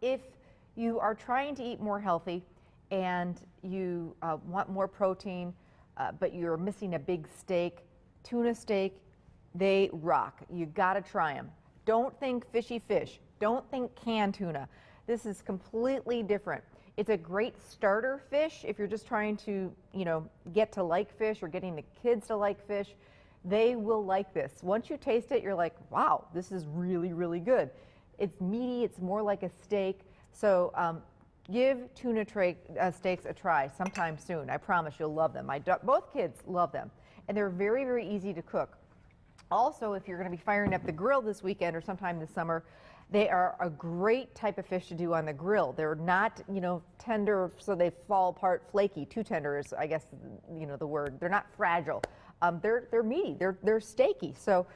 If you are trying to eat more healthy and you want more protein, but you're missing a big steak, tuna steak, they rock. You gotta try them. Don't think fishy fish. Don't think canned tuna. This is completely different. It's a great starter fish if you're just trying to, get to like fish or getting the kids to like fish. They will like this. Once you taste it, you're like, wow, this is really, really good. It's meaty. It's more like a steak. So give tuna steaks a try sometime soon. I promise you'll love them. Both kids love them. And they're very, very easy to cook. Also, if you're going to be firing up the grill this weekend or sometime this summer, they are a great type of fish to do on the grill. They're not, tender so they fall apart, flaky. Too tender is, I guess, the word. They're not fragile. They're meaty. They're steaky. So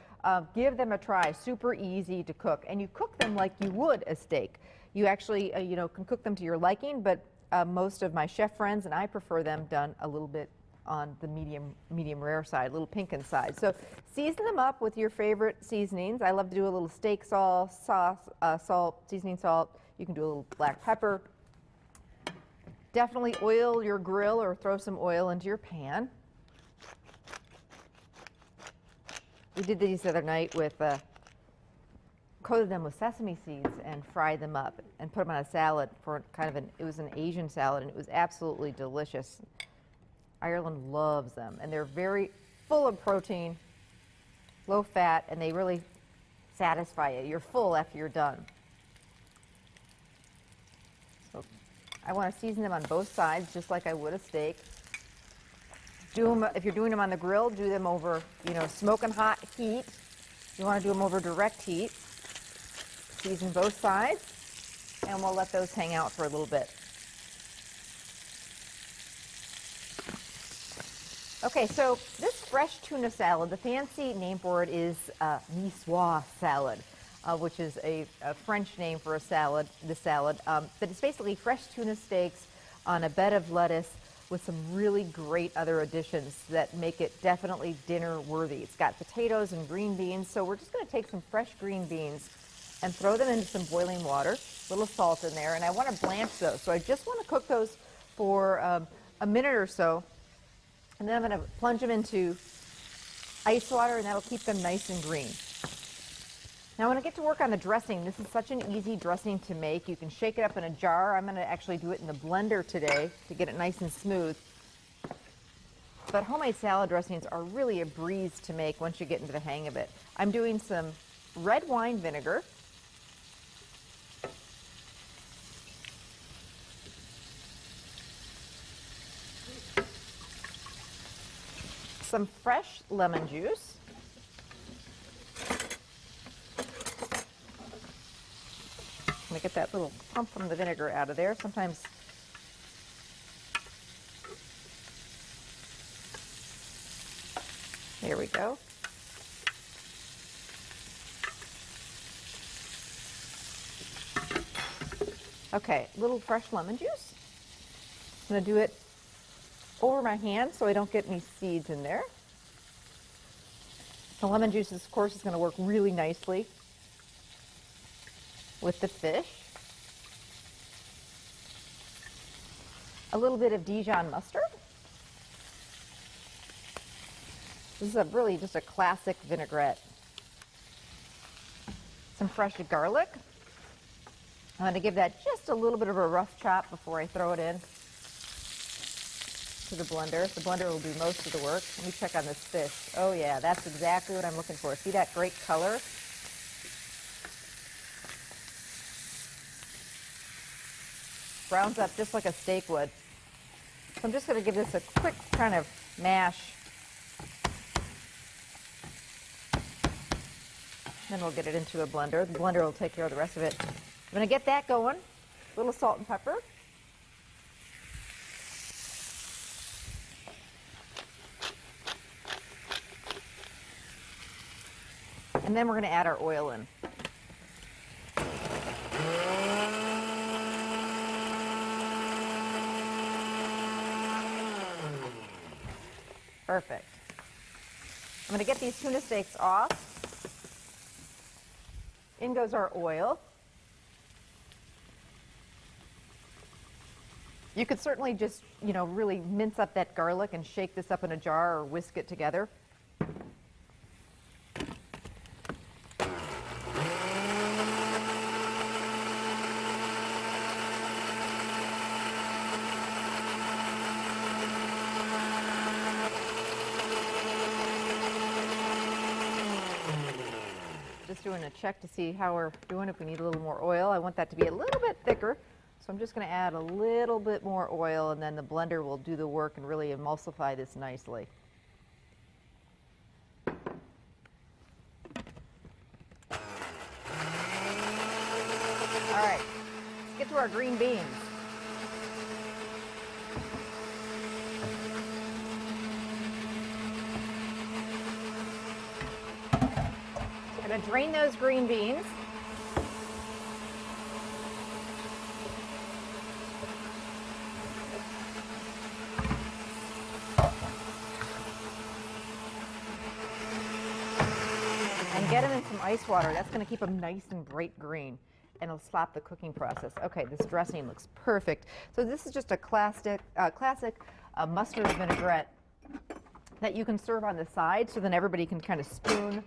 give them a try. Super easy to cook, and you cook them like you would a steak. You actually, can cook them to your liking, but most of my chef friends and I prefer them done a little bit on the medium rare side, a little pink inside. So season them up with your favorite seasonings. I love to do a little steak sauce, salt, seasoning salt. You can do a little black pepper. Definitely oil your grill or throw some oil into your pan. We did these the other night with, coated them with sesame seeds and fried them up and put them on a salad for it was an Asian salad, and it was absolutely delicious. Ireland loves them, and they're very full of protein, low fat, and they really satisfy you. You're full after you're done. So I want to season them on both sides just like I would a steak. Do them, if you're doing them on the grill, do them over, smoking hot heat. You want to do them over direct heat. Season both sides, and we'll let those hang out for a little bit. Okay, so this fresh tuna salad, the fancy name for it is niçoise salad, which is a French name for a salad, but it's basically fresh tuna steaks on a bed of lettuce with some really great other additions that make it definitely dinner worthy. It's got potatoes and green beans, so we're just going to take some fresh green beans and throw them into some boiling water, a little salt in there, and I want to blanch those. So I just want to cook those for a minute or so. And then I'm going to plunge them into ice water, and that'll keep them nice and green. Now, when I get to work on the dressing, this is such an easy dressing to make. You can shake it up in a jar. I'm going to actually do it in the blender today to get it nice and smooth. But homemade salad dressings are really a breeze to make once you get into the hang of it. I'm doing some red wine vinegar. Some fresh lemon juice. I'm going to get that little pump from the vinegar out of there. Sometimes there we go. Okay, a little fresh lemon juice. I'm going to do it over my hand so I don't get any seeds in there. The lemon juice, of course, is going to work really nicely with the fish. A little bit of Dijon mustard. This is really just a classic vinaigrette. Some fresh garlic. I'm going to give that just a little bit of a rough chop before I throw it in to the blender. The blender will do most of the work. Let me check on this fish. Oh yeah, that's exactly what I'm looking for. See that great color? Browns up just like a steak would. So I'm just going to give this a quick kind of mash. Then we'll get it into a blender. The blender will take care of the rest of it. I'm going to get that going. A little salt and pepper. And then we're going to add our oil in. Perfect. I'm going to get these tuna steaks off. In goes our oil. You could certainly just, really mince up that garlic and shake this up in a jar or whisk it together. Just doing a check to see how we're doing, if we need a little more oil. I want that to be a little bit thicker, so I'm just going to add a little bit more oil, and then the blender will do the work and really emulsify this nicely. All right, let's get to our green beans. I'm going to drain those green beans. And get them in some ice water. That's going to keep them nice and bright green, and it'll stop the cooking process. Okay, this dressing looks perfect. So this is just a classic mustard vinaigrette that you can serve on the side, so then everybody can kind of spoon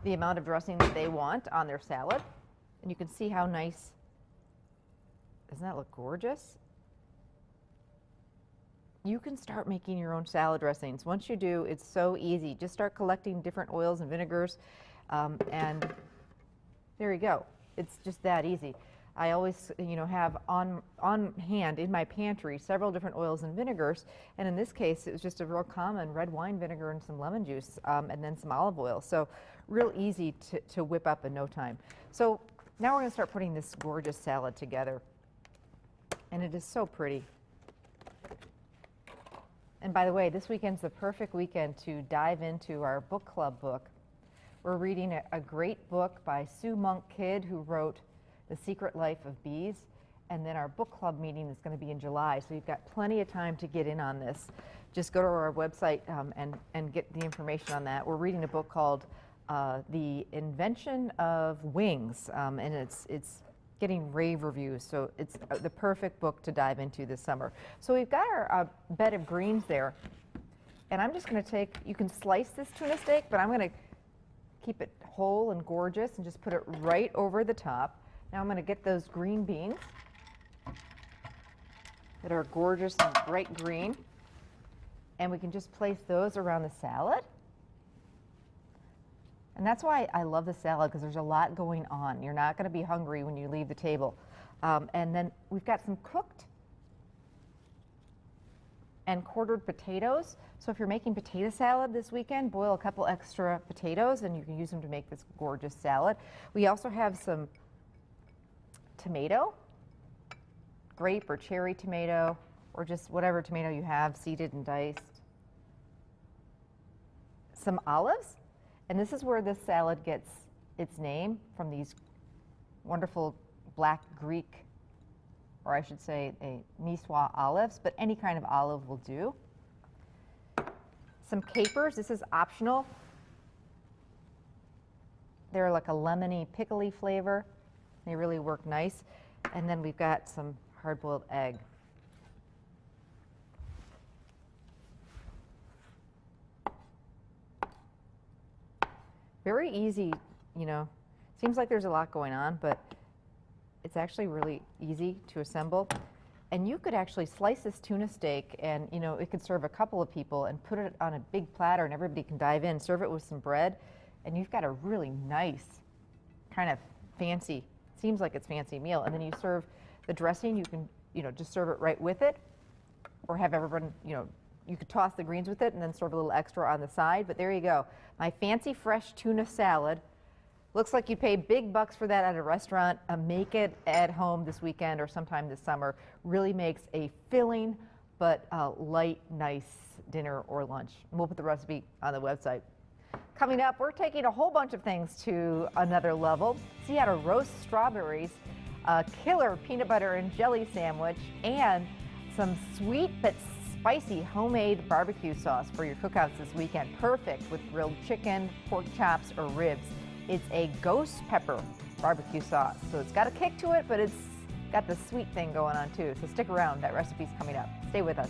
the amount of dressing that they want on their salad. And you can see how nice. Doesn't that look gorgeous? You can start making your own salad dressings. Once you do, it's so easy. Just start collecting different oils and vinegars, and there you go. It's just that easy. I always, have on hand in my pantry several different oils and vinegars, and in this case, it was just a real common red wine vinegar and some lemon juice, and then some olive oil. So real easy to whip up in no time. So now we're going to start putting this gorgeous salad together, and it is so pretty. And by the way, this weekend's the perfect weekend to dive into our book club book. We're reading a great book by Sue Monk Kidd, who wrote The Secret Life of Bees, and then our book club meeting is going to be in July, so you've got plenty of time to get in on this. Just go to our website and get the information on that. We're reading a book called The Invention of Wings, and it's getting rave reviews, so it's the perfect book to dive into this summer. So we've got our bed of greens there, and I'm just going to take, you can slice this tuna steak, but I'm going to keep it whole and gorgeous and just put it right over the top. Now I'm going to get those green beans that are gorgeous and bright green, and we can just place those around the salad. And that's why I love the salad, because there's a lot going on. You're not going to be hungry when you leave the table. And then we've got some cooked and quartered potatoes. So if you're making potato salad this weekend, boil a couple extra potatoes and you can use them to make this gorgeous salad. We also have some tomato, grape or cherry tomato, or just whatever tomato you have, seeded and diced. Some olives. And this is where this salad gets its name, from these wonderful black Greek, or I should say Niçoise olives, but any kind of olive will do. Some capers. This is optional. They're like a lemony, pickly flavor. They really work nice. And then we've got some hard-boiled egg. Very easy, seems like there's a lot going on, but it's actually really easy to assemble. And you could actually slice this tuna steak and, it could serve a couple of people, and put it on a big platter and everybody can dive in, serve it with some bread, and you've got a really nice, kind of fancy, seems like it's fancy meal. And then you serve the dressing, you can, just serve it right with it, or have everyone, you could toss the greens with it and then serve a little extra on the side, but there you go. My fancy fresh tuna salad. Looks like you pay big bucks for that at a restaurant. Make it at home this weekend or sometime this summer. Really makes a filling but light, nice dinner or lunch. And we'll put the recipe on the website. Coming up, we're taking a whole bunch of things to another level. See how to roast strawberries, a killer peanut butter and jelly sandwich, and some sweet but spicy homemade barbecue sauce for your cookouts this weekend. Perfect with grilled chicken, pork chops, or ribs. It's a ghost pepper barbecue sauce, so it's got a kick to it, but it's got the sweet thing going on too. So stick around. That recipe's coming up. Stay with us.